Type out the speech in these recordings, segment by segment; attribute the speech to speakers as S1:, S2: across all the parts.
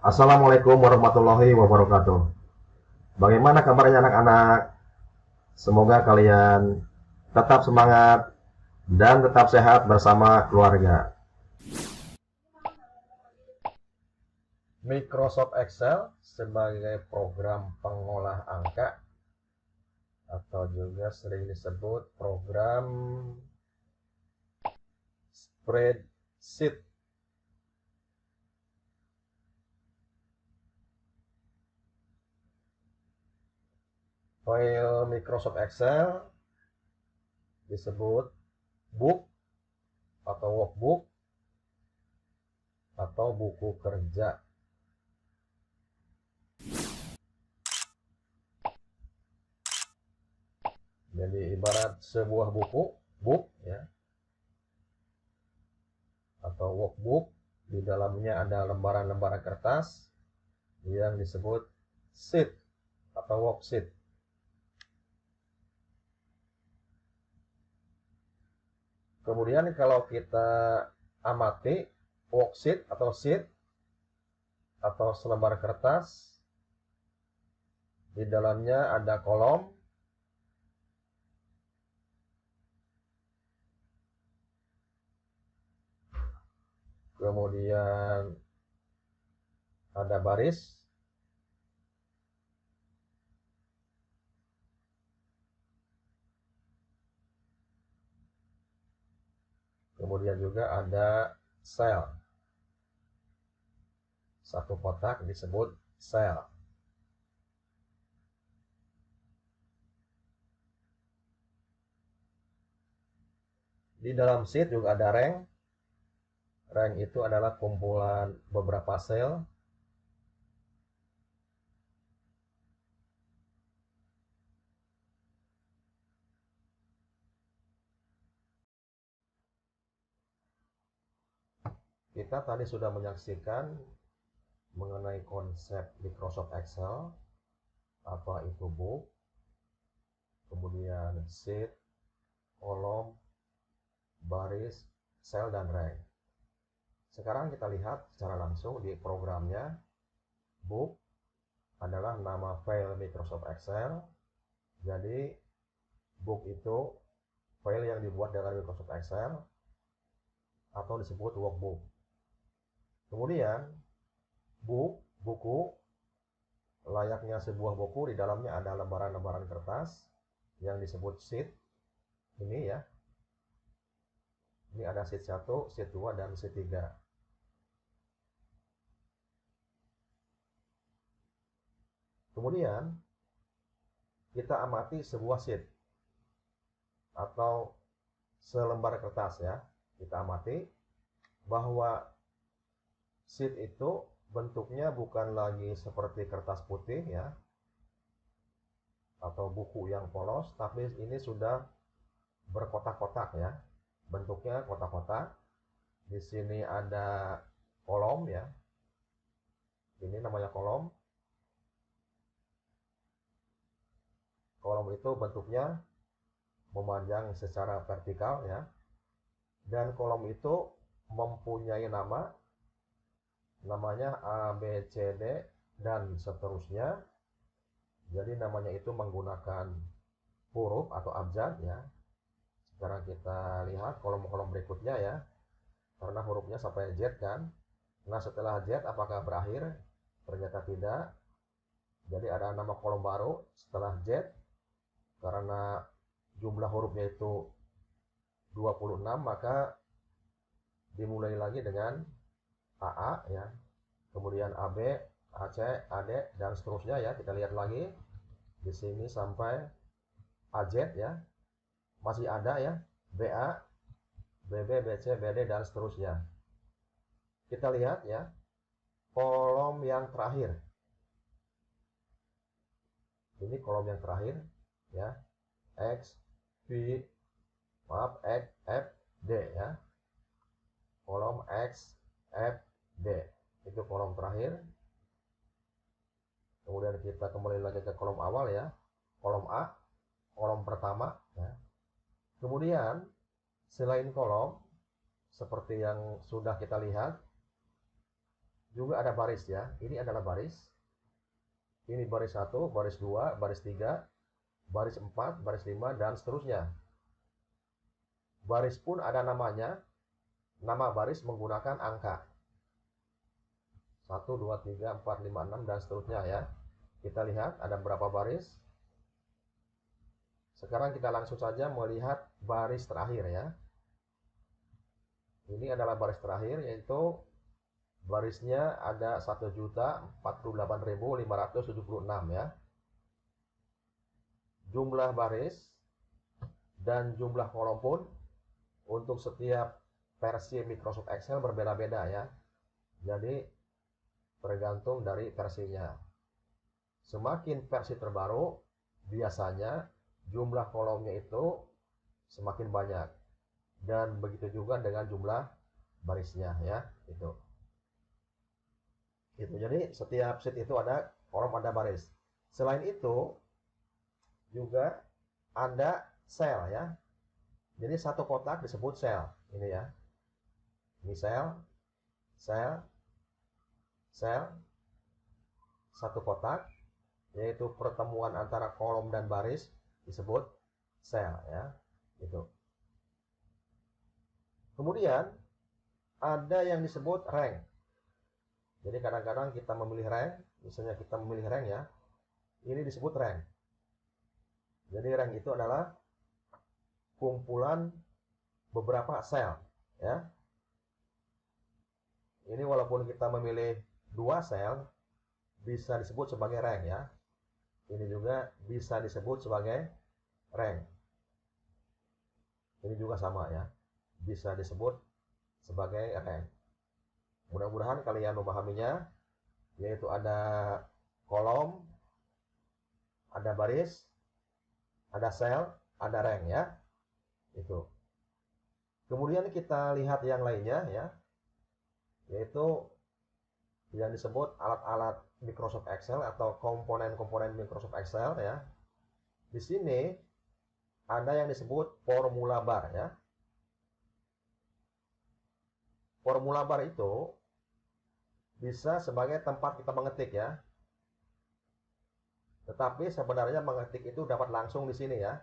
S1: Assalamualaikum warahmatullahi wabarakatuh. Bagaimana kabarnya anak-anak? Semoga kalian tetap semangat dan tetap sehat bersama keluarga. Microsoft Excel sebagai program pengolah angka atau juga sering disebut program spreadsheet. File Microsoft Excel disebut book atau workbook atau buku kerja. Jadi ibarat sebuah buku, book ya, atau workbook, di dalamnya ada lembaran-lembaran kertas yang disebut sheet atau worksheet. Kemudian kalau kita amati worksheet atau sheet atau selembar kertas, di dalamnya ada kolom, kemudian ada baris, kemudian juga ada sel. Satu kotak disebut sel. Di dalam sheet juga ada rank. Rank itu adalah kumpulan beberapa sel. Kita tadi sudah menyaksikan mengenai konsep Microsoft Excel, apa itu book, kemudian sheet, kolom, baris, sel, dan rank. Sekarang kita lihat secara langsung di programnya. Book adalah nama file Microsoft Excel. Jadi book itu file yang dibuat dengan Microsoft Excel atau disebut workbook. Kemudian book, buku, layaknya sebuah buku, di dalamnya ada lembaran-lembaran kertas yang disebut sheet. Ini ya. Ini ada sheet 1, sheet 2, dan sheet 3. Kemudian kita amati sebuah sheet atau selembar kertas ya. Kita amati bahwa sheet itu bentuknya bukan lagi seperti kertas putih ya, atau buku yang polos, tapi ini sudah berkotak-kotak ya. Bentuknya kotak-kotak. Di sini ada kolom ya. Ini namanya kolom. Kolom itu bentuknya memanjang secara vertikal ya. Dan kolom itu mempunyai nama, namanya A, B, C, D, dan seterusnya. Jadi namanya itu menggunakan huruf atau abjad ya. Sekarang kita lihat kolom-kolom berikutnya ya. Karena hurufnya sampai Z kan. Nah setelah Z apakah berakhir? Ternyata tidak. Jadi ada nama kolom baru setelah Z. Karena jumlah hurufnya itu 26, maka dimulai lagi dengan AA ya. Kemudian AB, AC, AD, dan seterusnya ya. Kita lihat lagi di sini sampai AZ ya. Masih ada ya. BA, BB, BC, BD, dan seterusnya. Kita lihat ya, kolom yang terakhir. Ini kolom yang terakhir ya. X, V, maaf, X, F, D ya. Kolom X, F, D. Itu kolom terakhir. Kemudian kita kembali lagi ke kolom awal ya. Kolom A, kolom pertama ya. Kemudian selain kolom, seperti yang sudah kita lihat, juga ada baris ya. Ini adalah baris. Ini baris 1, baris 2, baris 3, baris 4, baris 5, dan seterusnya. Baris pun ada namanya. Nama baris menggunakan angka. 1, 2, 3, 4, 5, 6, dan seterusnya ya. Kita lihat ada berapa baris. Sekarang kita langsung saja melihat baris terakhir ya. Ini adalah baris terakhir, yaitu barisnya ada 1.048.576 ya. Jumlah baris dan jumlah kolom pun untuk setiap versi Microsoft Excel berbeda-beda ya. Jadi tergantung dari versinya. Semakin versi terbaru, biasanya jumlah kolomnya itu semakin banyak. Dan begitu juga dengan jumlah barisnya ya. Itu. Jadi setiap sheet itu ada kolom, ada baris. Selain itu juga ada sel ya. Jadi satu kotak disebut sel. Ini ya. Ini sel, sel, sel. Satu kotak, yaitu pertemuan antara kolom dan baris disebut sel ya. Itu. Kemudian ada yang disebut rank. Jadi kadang-kadang kita memilih rank, misalnya kita memilih rank ya. Ini disebut rank. Jadi rank itu adalah kumpulan beberapa sel ya. Ini walaupun kita memilih 2 sel bisa disebut sebagai rank ya. Ini juga bisa disebut sebagai rank. Ini juga sama ya. Bisa disebut sebagai rank. Mudah-mudahan kalian memahaminya, yaitu ada kolom, ada baris, ada sel, ada rank ya. Itu. Kemudian kita lihat yang lainnya ya, yaitu yang disebut alat-alat Microsoft Excel atau komponen-komponen Microsoft Excel ya. Di sini ada yang disebut formula bar ya. Formula bar itu bisa sebagai tempat kita mengetik ya. Tetapi sebenarnya mengetik itu dapat langsung di sini ya.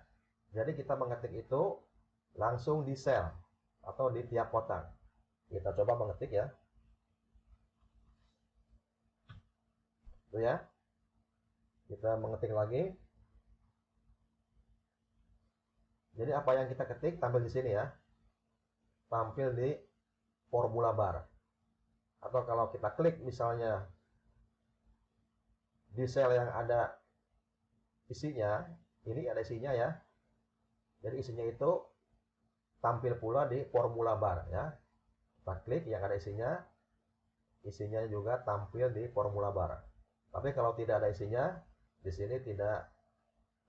S1: Jadi kita mengetik itu langsung di sel atau di tiap kotak. Kita coba mengetik ya. Itu ya. Kita mengetik lagi. Jadi apa yang kita ketik tampil di sini ya. Tampil di formula bar. Atau kalau kita klik misalnya di sel yang ada isinya, ini ada isinya ya. Jadi isinya itu tampil pula di formula bar ya. Kita klik yang ada isinya, isinya juga tampil di formula bar. Tapi kalau tidak ada isinya, di sini tidak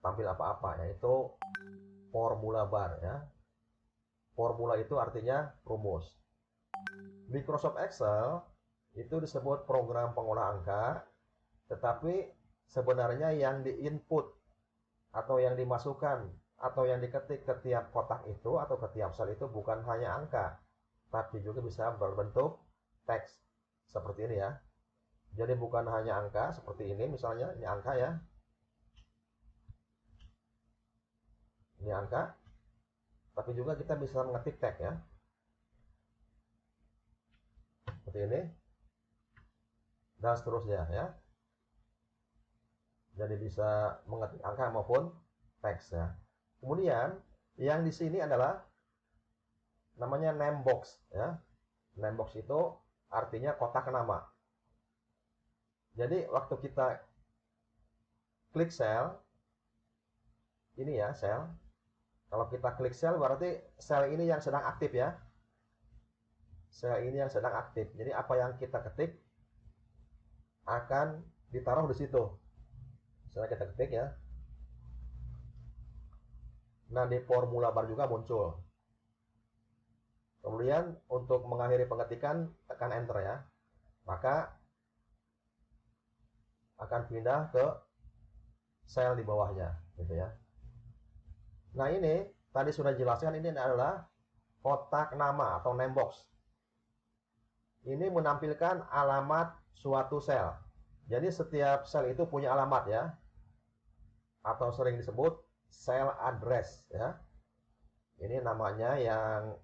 S1: tampil apa-apa, yaitu formula bar ya. Formula itu artinya rumus. Microsoft Excel itu disebut program pengolah angka, tetapi sebenarnya yang diinput atau yang dimasukkan atau yang diketik ke tiap kotak itu atau ke tiap sel itu bukan hanya angka, tapi juga bisa berbentuk teks seperti ini ya. Jadi bukan hanya angka seperti ini, misalnya ini angka ya. Ini angka, tapi juga kita bisa mengetik teks ya. Seperti ini. Dan seterusnya ya. Jadi bisa mengetik angka maupun teks ya. Kemudian yang di sini adalah namanya name box ya. Name box itu artinya kotak nama. Jadi waktu kita klik sel ini ya, sel. Kalau kita klik sel berarti sel ini yang sedang aktif ya. Sel ini yang sedang aktif. Jadi apa yang kita ketik akan ditaruh di situ. Misalnya kita ketik ya. Nah, di formula bar juga muncul. Kemudian untuk mengakhiri pengetikan tekan enter ya. Maka akan pindah ke sel di bawahnya gitu ya. Nah, ini tadi sudah dijelaskan, ini adalah kotak nama atau name box. ini menampilkan alamat suatu sel. Jadi setiap sel itu punya alamat ya, atau sering disebut sel address ya. Ini namanya yang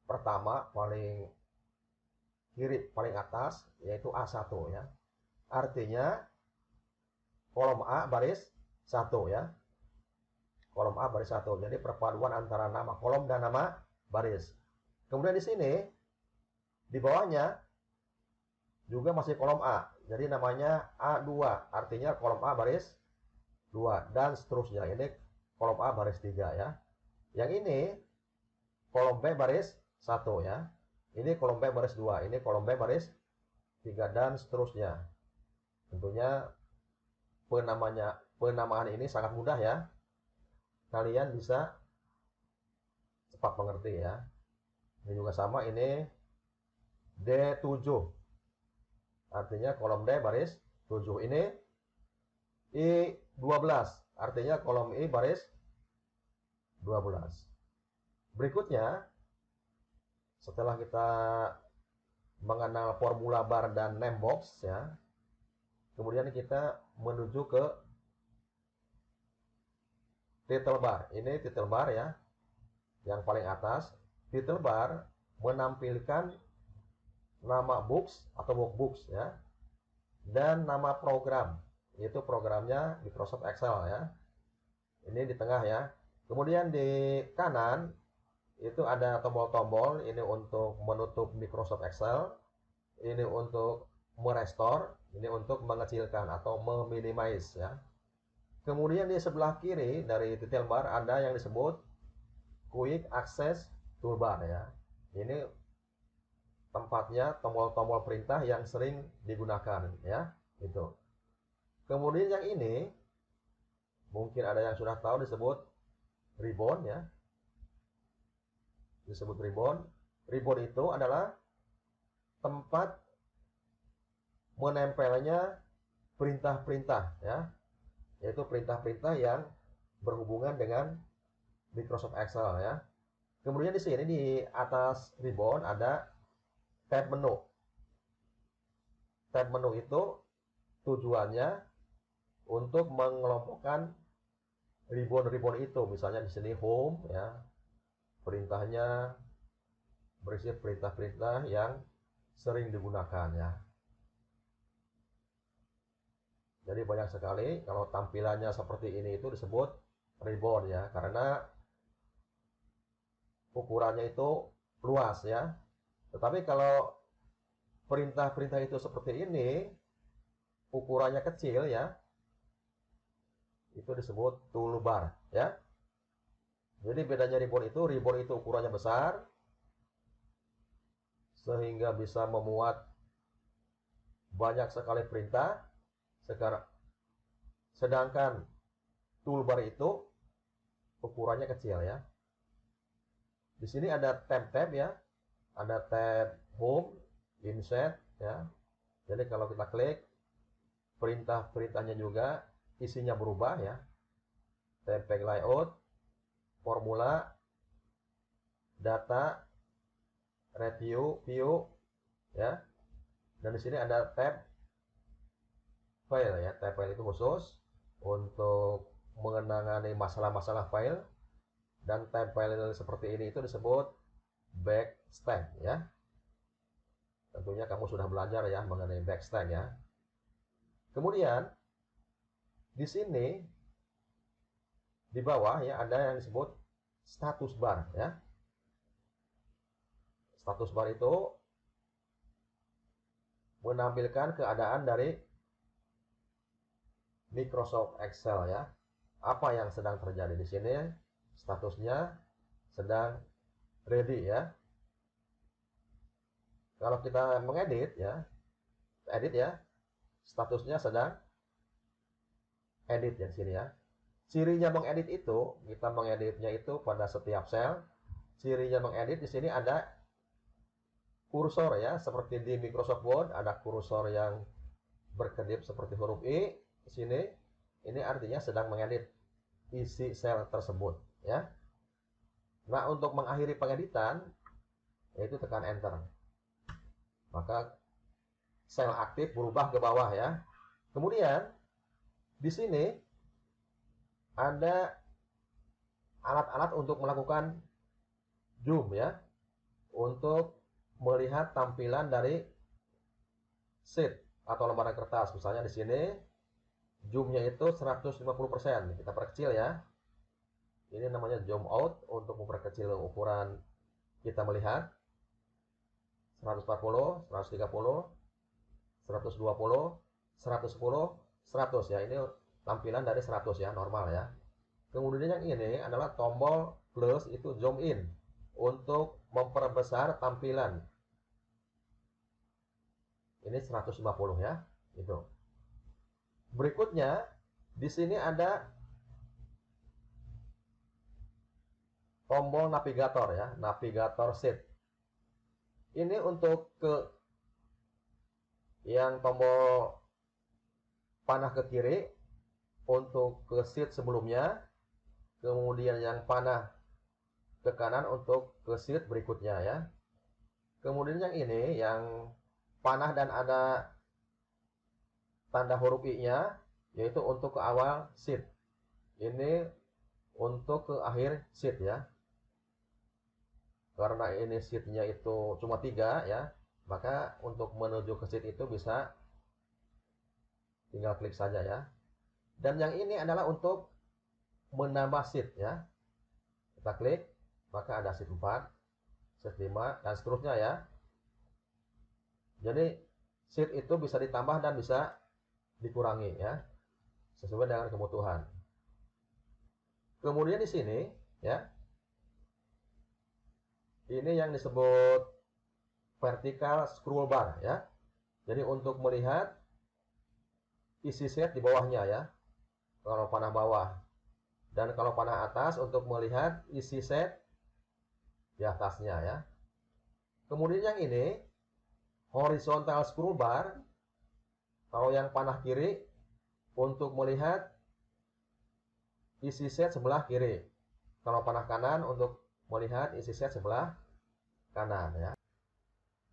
S1: pertama paling kiri paling atas, yaitu A1 ya. Artinya kolom A baris 1 ya. Kolom A baris 1. Jadi perpaduan antara nama kolom dan nama baris. Kemudian di sini di bawahnya juga masih kolom A. Jadi namanya A2. Artinya kolom A baris 2 dan seterusnya. Ini kolom A baris 3 ya. Yang ini kolom B baris 1 ya. Ini kolom B baris 2. Ini kolom B baris 3 dan seterusnya. Tentunya penamaan ini sangat mudah ya. Kalian bisa cepat mengerti ya. Ini juga sama, ini D7. Artinya kolom D baris 7. Ini I12. Artinya kolom I baris 12. Berikutnya, setelah kita mengenal formula bar dan name box ya, kemudian kita menuju ke title bar. Ini title bar ya, yang paling atas. Title bar menampilkan nama books atau workbooks ya, dan nama program, yaitu programnya Microsoft Excel ya. Ini di tengah ya. Kemudian di kanan itu ada tombol-tombol. Ini untuk menutup Microsoft Excel, ini untuk merestore, ini untuk mengecilkan atau meminimize ya. Kemudian di sebelah kiri dari detail bar ada yang disebut Quick Access Toolbar ya. Ini tempatnya tombol-tombol perintah yang sering digunakan ya. Itu. Kemudian yang ini mungkin ada yang sudah tahu, disebut ribbon ya. Disebut ribbon. Ribbon itu adalah tempat menempelnya perintah-perintah ya. Yaitu perintah-perintah yang berhubungan dengan Microsoft Excel ya. Kemudian di sini di atas ribbon ada tab menu. Tab menu itu tujuannya untuk mengelompokkan ribbon-ribbon itu. Misalnya di sini home ya. Perintahnya berisi perintah-perintah yang sering digunakan ya. Jadi banyak sekali. Kalau tampilannya seperti ini itu disebut ribbon ya, karena ukurannya itu luas ya. Tetapi kalau perintah-perintah itu seperti ini, ukurannya kecil ya, itu disebut toolbar ya. Jadi bedanya ribbon itu ukurannya besar, sehingga bisa memuat banyak sekali perintah. Sedangkan toolbar itu ukurannya kecil ya. Di sini ada tab-tab ya. Ada tab home, insert ya. Jadi kalau kita klik, perintah-perintahnya juga isinya berubah ya. Tab page layout, formula, data, review, view ya. Dan di sini ada tab file ya. Tab file itu khusus untuk mengenangani masalah-masalah file, dan tab file seperti ini itu disebut backstack ya. Tentunya kamu sudah belajar ya mengenai backstack ya. Kemudian di sini di bawah ya ada yang disebut status bar ya. Status bar itu menampilkan keadaan dari Microsoft Excel ya. Apa yang sedang terjadi di sini? Statusnya sedang ready ya. Kalau kita mengedit ya, edit ya, statusnya sedang edit ya di sini ya. Cirinya mengedit itu, kita mengeditnya itu pada setiap sel. Cirinya mengedit di sini ada kursor ya, seperti di Microsoft Word ada kursor yang berkedip seperti huruf I di sini. Ini artinya sedang mengedit isi sel tersebut ya. Nah, untuk mengakhiri pengeditan yaitu tekan enter. maka sel aktif berubah ke bawah ya. Kemudian di sini ada alat-alat untuk melakukan zoom ya, untuk melihat tampilan dari sheet atau lembaran kertas. Misalnya di sini zoomnya itu 150%, kita perkecil ya. Ini namanya zoom out untuk memperkecil ukuran kita melihat. 140, 130, 120, 110, 100 ya. Ini tampilan dari 100 ya, normal ya. Kemudian yang ini adalah tombol plus, itu zoom in untuk memperbesar tampilan. Ini 150 ya, itu. Berikutnya di sini ada tombol navigator ya, navigator sheet. Ini untuk yang tombol panah ke kiri untuk ke sheet sebelumnya, kemudian yang panah ke kanan untuk ke sheet berikutnya ya. Kemudian yang ini yang panah dan ada tanda huruf I-nya, yaitu untuk ke awal sheet. Ini untuk ke akhir sheet ya. Karena ini sheet-nya itu cuma 3 ya, maka untuk menuju ke sheet itu bisa tinggal klik saja ya. Dan yang ini adalah untuk menambah sheet ya. Kita klik, maka ada sheet 4, sheet 5, dan seterusnya ya. Jadi sheet itu bisa ditambah dan bisa dikurangi ya, sesuai dengan kebutuhan. Kemudian di sini ya, ini yang disebut vertical scroll bar ya. Jadi untuk melihat isi sheet di bawahnya ya, kalau panah bawah. Dan kalau panah atas untuk melihat isi sheet di atasnya ya. Kemudian yang ini horizontal scroll bar, kalau yang panah kiri untuk melihat isi sheet sebelah kiri. Kalau panah kanan untuk melihat isi sheet sebelah kanan ya.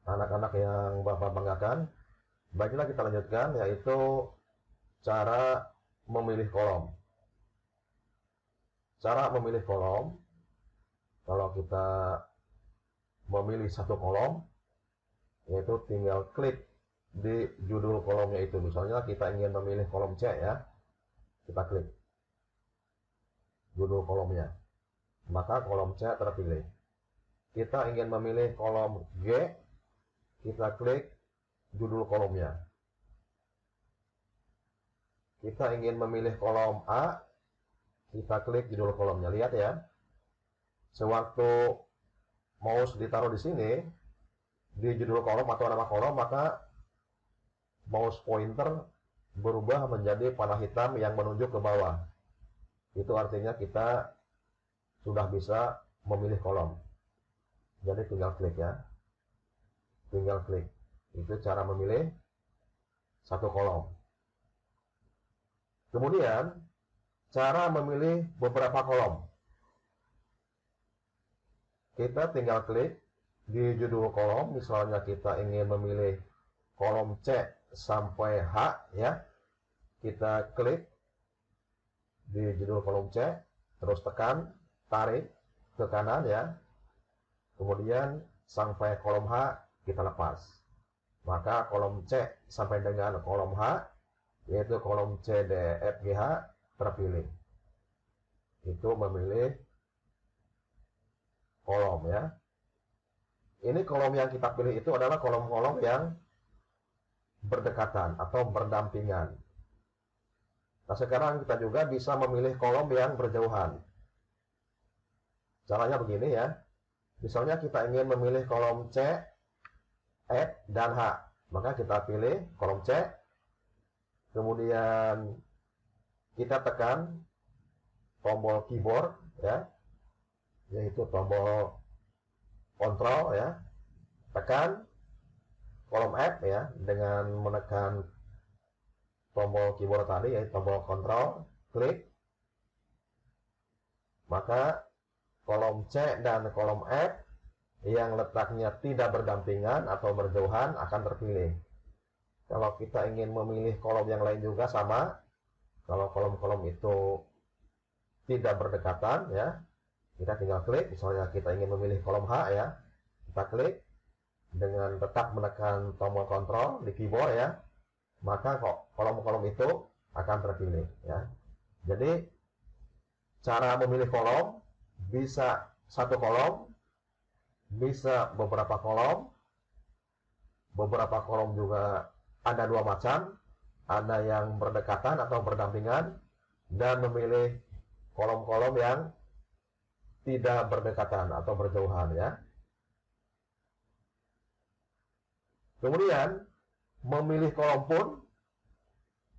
S1: Anak-anak yang Bapak banggakan, baiklah kita lanjutkan, yaitu cara memilih kolom. Cara memilih kolom, kalau kita memilih satu kolom, yaitu tinggal klik di judul kolomnya itu. Misalnya kita ingin memilih kolom C ya, kita klik judul kolomnya, maka kolom C terpilih. Kita ingin memilih kolom G, kita klik judul kolomnya. Kita ingin memilih kolom A, kita klik judul kolomnya. Lihat ya, sewaktu mouse ditaruh di sini di judul kolom atau nama kolom, maka mouse pointer berubah menjadi panah hitam yang menunjuk ke bawah. Itu artinya kita sudah bisa memilih kolom. Jadi tinggal klik ya, tinggal klik. Itu cara memilih satu kolom. Kemudian cara memilih beberapa kolom, kita tinggal klik di judul kolom. Misalnya kita ingin memilih kolom C sampai H ya, kita klik di judul kolom C, terus tekan, tarik ke kanan ya, kemudian sampai kolom H kita lepas, maka kolom C sampai dengan kolom H, yaitu kolom C, D, F, G, H terpilih. Itu memilih kolom ya. Ini kolom yang kita pilih itu adalah kolom-kolom yang berdekatan atau berdampingan. Nah, sekarang kita juga bisa memilih kolom yang berjauhan. Caranya begini ya. Misalnya kita ingin memilih kolom C, F, dan H. Maka kita pilih kolom C. Kemudian kita tekan tombol keyboard ya, yaitu tombol kontrol ya. Tekan kolom F ya dengan menekan tombol keyboard tadi, yaitu tombol kontrol, klik. Maka kolom C dan kolom F yang letaknya tidak berdampingan atau berjauhan akan terpilih. Kalau kita ingin memilih kolom yang lain juga sama. Kalau kolom-kolom itu tidak berdekatan ya, kita tinggal klik. Misalnya kita ingin memilih kolom H ya, kita klik dengan tetap menekan tombol kontrol di keyboard ya, maka kolom-kolom itu akan terpilih ya. Jadi cara memilih kolom bisa satu kolom, bisa beberapa kolom juga ada dua macam, ada yang berdekatan atau berdampingan, dan memilih kolom-kolom yang tidak berdekatan atau berjauhan ya. Kemudian memilih kolom pun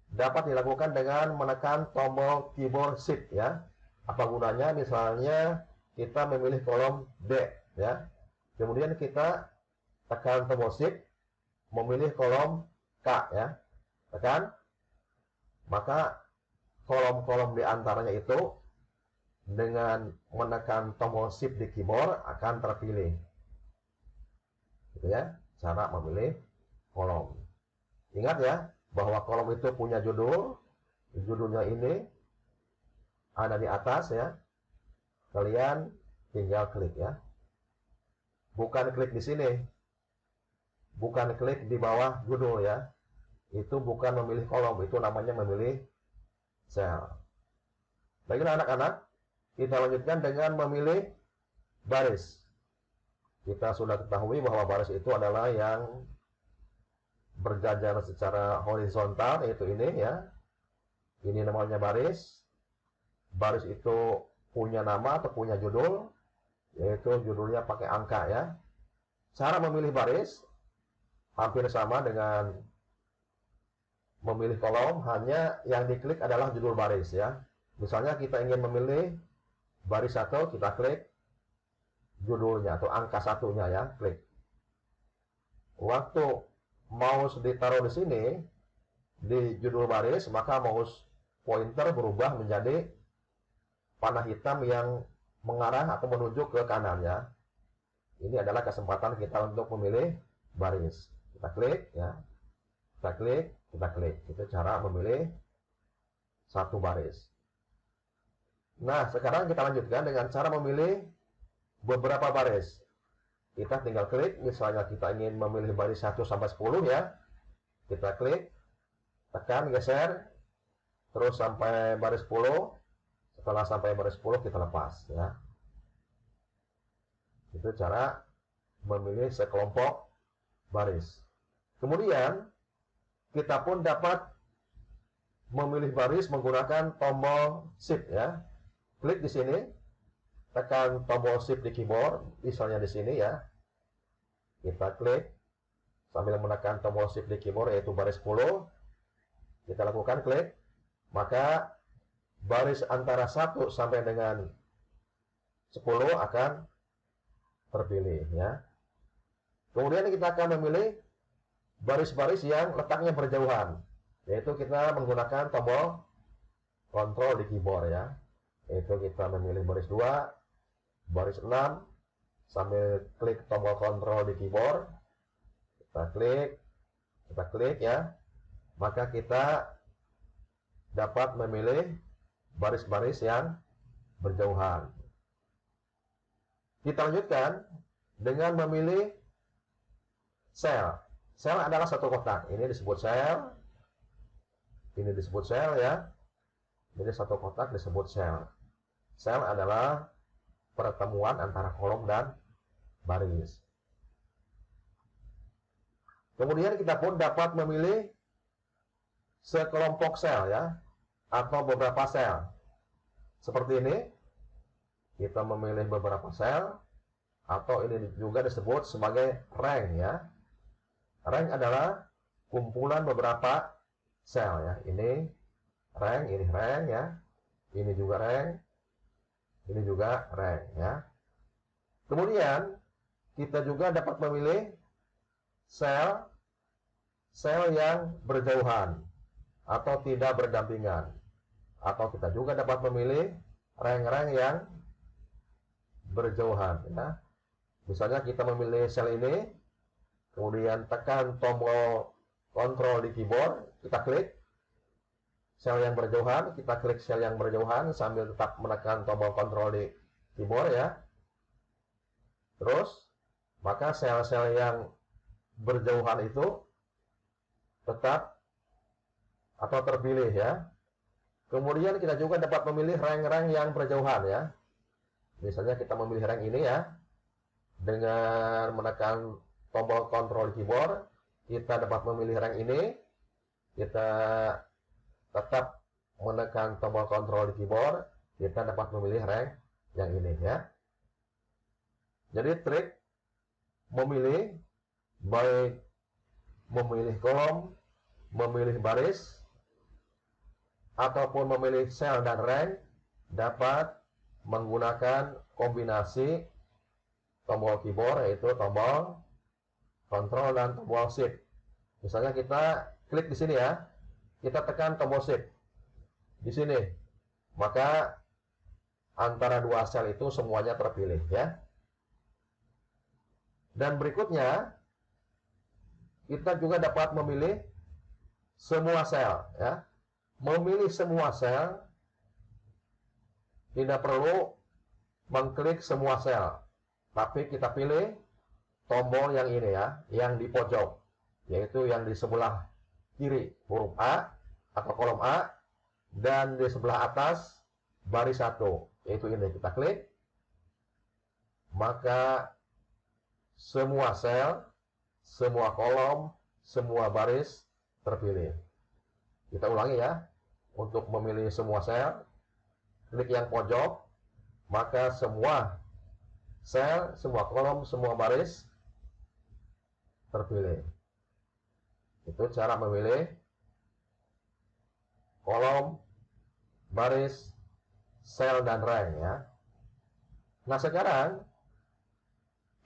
S1: dapat dilakukan dengan menekan tombol keyboard shift ya. Apa gunanya? Misalnya kita memilih kolom D ya. Kemudian kita tekan tombol shift memilih kolom K ya. Tekan. Maka kolom-kolom di antaranya itu dengan menekan tombol shift di keyboard akan terpilih. Gitu ya, cara memilih kolom. Ingat ya, bahwa kolom itu punya judul. Judulnya ini ada di atas ya. Kalian tinggal klik ya. Bukan klik di sini. Bukan klik di bawah judul ya. Itu bukan memilih kolom, itu namanya memilih sel. Baiklah anak-anak, kita lanjutkan dengan memilih baris. Kita sudah ketahui bahwa baris itu adalah yang berjajar secara horizontal, yaitu ini ya. Ini namanya baris. Baris itu punya nama atau punya judul, yaitu judulnya pakai angka ya. Cara memilih baris hampir sama dengan memilih kolom, hanya yang diklik adalah judul baris ya. Misalnya kita ingin memilih baris 1, kita klik judulnya atau angka satunya ya, klik. Waktu mouse ditaruh di sini di judul baris, maka mouse pointer berubah menjadi panah hitam yang mengarah atau menuju ke kanan ya. Ini adalah kesempatan kita untuk memilih baris. Kita klik ya. Kita klik, kita klik. Itu cara memilih satu baris. Nah, sekarang kita lanjutkan dengan cara memilih beberapa baris. Kita tinggal klik, misalnya kita ingin memilih baris 1 sampai 10 ya. Kita klik, tekan, geser, terus sampai baris 10. Setelah sampai baris 10 kita lepas ya. Itu cara memilih sekelompok baris. Kemudian kita pun dapat memilih baris menggunakan tombol shift ya. Klik di sini, tekan tombol shift di keyboard, misalnya di sini ya. Kita klik sambil menekan tombol shift di keyboard, yaitu baris 10. Kita lakukan klik, maka baris antara 1 sampai dengan 10 akan terpilih ya. Kemudian kita akan memilih baris-baris yang letaknya berjauhan, yaitu kita menggunakan tombol kontrol di keyboard ya. Yaitu kita memilih baris 2, baris 6, sambil klik tombol kontrol di keyboard. Kita klik ya. Maka kita dapat memilih baris-baris yang berjauhan. Kita lanjutkan dengan memilih sel. Sel adalah satu kotak. Ini disebut sel. Ini disebut sel ya. Jadi satu kotak disebut sel. Sel adalah pertemuan antara kolom dan baris. Kemudian kita pun dapat memilih sekelompok sel ya, atau beberapa sel. Seperti ini. Kita memilih beberapa sel, atau ini juga disebut sebagai rank ya. Rank adalah kumpulan beberapa sel ya. Ini rank ya. Ini juga rank. Ini juga rank ya. Kemudian kita juga dapat memilih sel yang berjauhan atau tidak berdampingan. Atau kita juga dapat memilih rank-rank yang berjauhan ya. Misalnya kita memilih sel ini, kemudian tekan tombol kontrol di keyboard, kita klik sel yang berjauhan, kita klik sel yang berjauhan sambil tetap menekan tombol kontrol di keyboard ya. Terus, maka sel-sel yang berjauhan itu tetap atau terpilih ya. Kemudian kita juga dapat memilih rank-rank yang berjauhan ya. Misalnya kita memilih rank ini ya. Dengan menekan tombol kontrol di keyboard, kita dapat memilih rank ini. Kita tetap menekan tombol kontrol di keyboard, kita dapat memilih rank yang ini ya. Jadi trik memilih, baik memilih kolom, memilih baris, ataupun memilih sel dan rank, dapat menggunakan kombinasi tombol keyboard, yaitu tombol kontrol dan tombol shift. Misalnya kita klik di sini ya, kita tekan tombol shift di sini, maka antara dua sel itu semuanya terpilih ya. Dan berikutnya kita juga dapat memilih semua sel ya. Memilih semua sel, tidak perlu mengklik semua sel, tapi kita pilih tombol yang ini ya, yang di pojok, yaitu yang di sebelah kiri huruf A atau kolom A, dan di sebelah atas baris 1, yaitu ini. Kita klik, maka semua sel, semua kolom, semua baris terpilih. Kita ulangi ya. Untuk memilih semua sel, klik yang pojok, maka semua sel, semua kolom, semua baris terpilih. Itu cara memilih kolom, baris, sel, dan rank ya. Nah, sekarang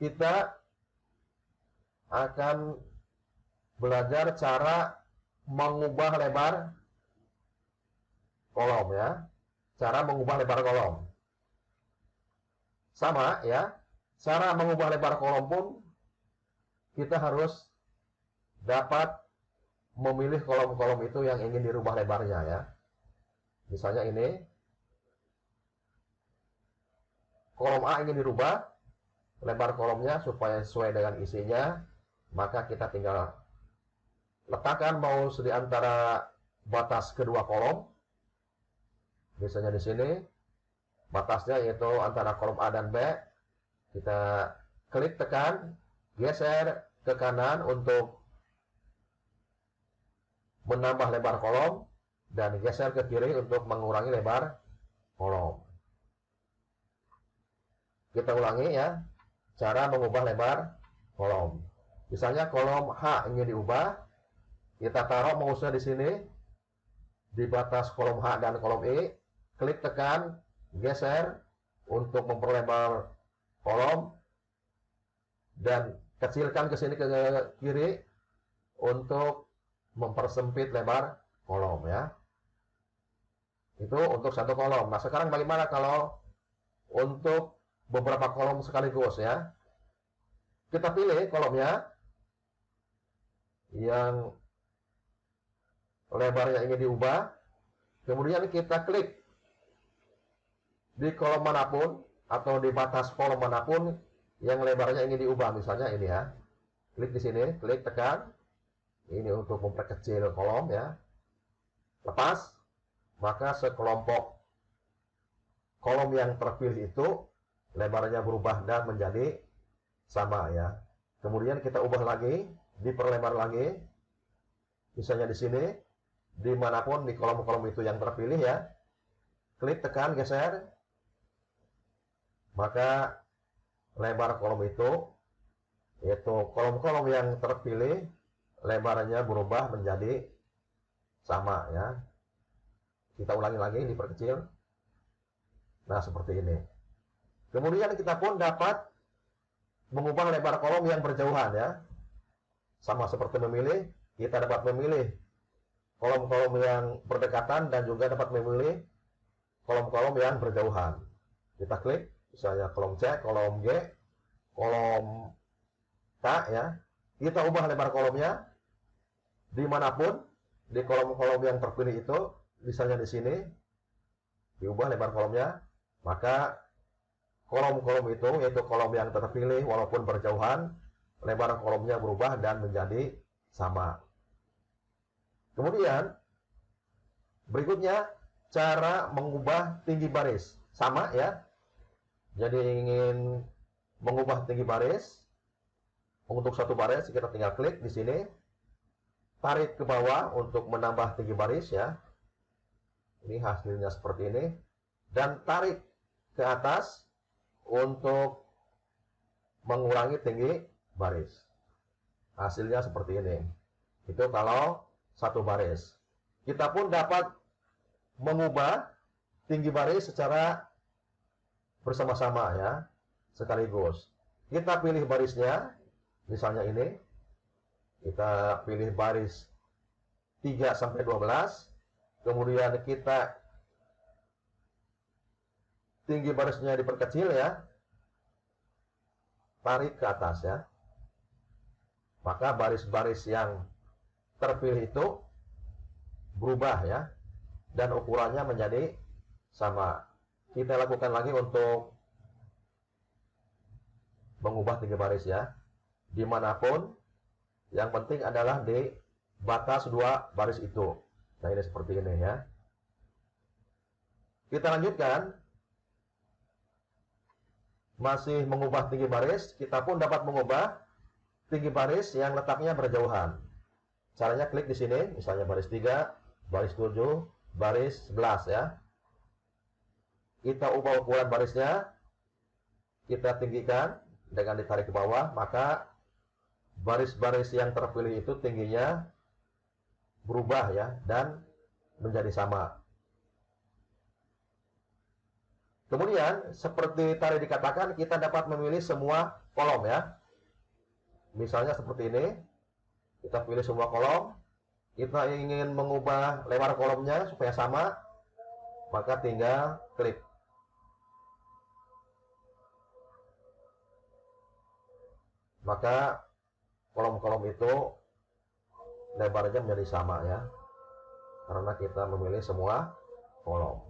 S1: kita akan belajar cara mengubah lebar kolom ya. Cara mengubah lebar kolom. Sama ya. Cara mengubah lebar kolom pun kita harus dapat memilih kolom-kolom itu yang ingin dirubah lebarnya ya. Misalnya ini kolom A ingin dirubah lebar kolomnya supaya sesuai dengan isinya, maka kita tinggal letakkan mouse di antara batas kedua kolom. Misalnya di sini batasnya yaitu antara kolom A dan B. Kita klik tekan, geser ke kanan untuk menambah lebar kolom, dan geser ke kiri untuk mengurangi lebar kolom. Kita ulangi ya, cara mengubah lebar kolom. Misalnya kolom H ingin diubah, kita taruh mouse-nya di sini di batas kolom H dan kolom E, klik tekan, geser untuk memperlebar kolom, dan kecilkan ke sini ke kiri untuk mempersempit lebar kolom ya. Itu untuk satu kolom. Nah, sekarang bagaimana kalau untuk beberapa kolom sekaligus ya? Kita pilih kolomnya yang lebarnya ingin diubah, kemudian kita klik di kolom manapun atau di batas kolom manapun yang lebarnya ingin diubah. Misalnya ini ya, klik di sini, klik tekan, ini untuk memperkecil kolom ya. Lepas, maka sekelompok kolom yang terpilih itu lebarnya berubah dan menjadi sama ya. Kemudian kita ubah lagi, diperlebar lagi. Misalnya di sini, dimanapun di kolom-kolom itu yang terpilih ya, klik tekan, geser, maka lebar kolom itu, yaitu kolom-kolom yang terpilih, lebarnya berubah menjadi sama ya. Kita ulangi lagi, diperkecil. Nah, seperti ini. Kemudian kita pun dapat mengubah lebar kolom yang berjauhan ya. Sama seperti memilih, kita dapat memilih kolom-kolom yang berdekatan dan juga dapat memilih kolom-kolom yang berjauhan. Kita klik, misalnya kolom C, kolom G, kolom K ya, kita ubah lebar kolomnya dimanapun di kolom-kolom yang terpilih itu, misalnya di sini diubah lebar kolomnya, maka kolom-kolom itu, yaitu kolom yang terpilih walaupun berjauhan, lebar kolomnya berubah dan menjadi sama. Kemudian berikutnya cara mengubah tinggi baris, sama ya. Jadi ingin mengubah tinggi baris untuk satu baris, kita tinggal klik di sini, tarik ke bawah untuk menambah tinggi baris ya. Ini hasilnya seperti ini, dan tarik ke atas untuk mengurangi tinggi baris. Hasilnya seperti ini. Itu kalau satu baris. Kita pun dapat mengubah tinggi baris secara bersama-sama ya, sekaligus. Kita pilih barisnya, misalnya ini. Kita pilih baris 3 sampai 12. Kemudian kita tinggi barisnya diperkecil ya. Tarik ke atas ya. Maka baris-baris yang terpilih itu berubah ya, dan ukurannya menjadi sama. Kita lakukan lagi untuk mengubah tinggi baris ya, dimanapun, yang penting adalah di batas dua baris itu. Nah ini seperti ini ya. Kita lanjutkan, masih mengubah tinggi baris, kita pun dapat mengubah tinggi baris yang letaknya berjauhan. Caranya klik di sini, misalnya baris 3, baris 7, baris 11 ya. Kita ubah ukuran barisnya, kita tinggikan dengan ditarik ke bawah, maka baris-baris yang terpilih itu tingginya berubah ya, dan menjadi sama. Kemudian seperti tadi dikatakan, kita dapat memilih semua kolom ya. Misalnya seperti ini, kita pilih semua kolom. Kita ingin mengubah lebar kolomnya supaya sama, maka tinggal klik. Maka kolom-kolom itu lebarnya menjadi sama ya, karena kita memilih semua kolom.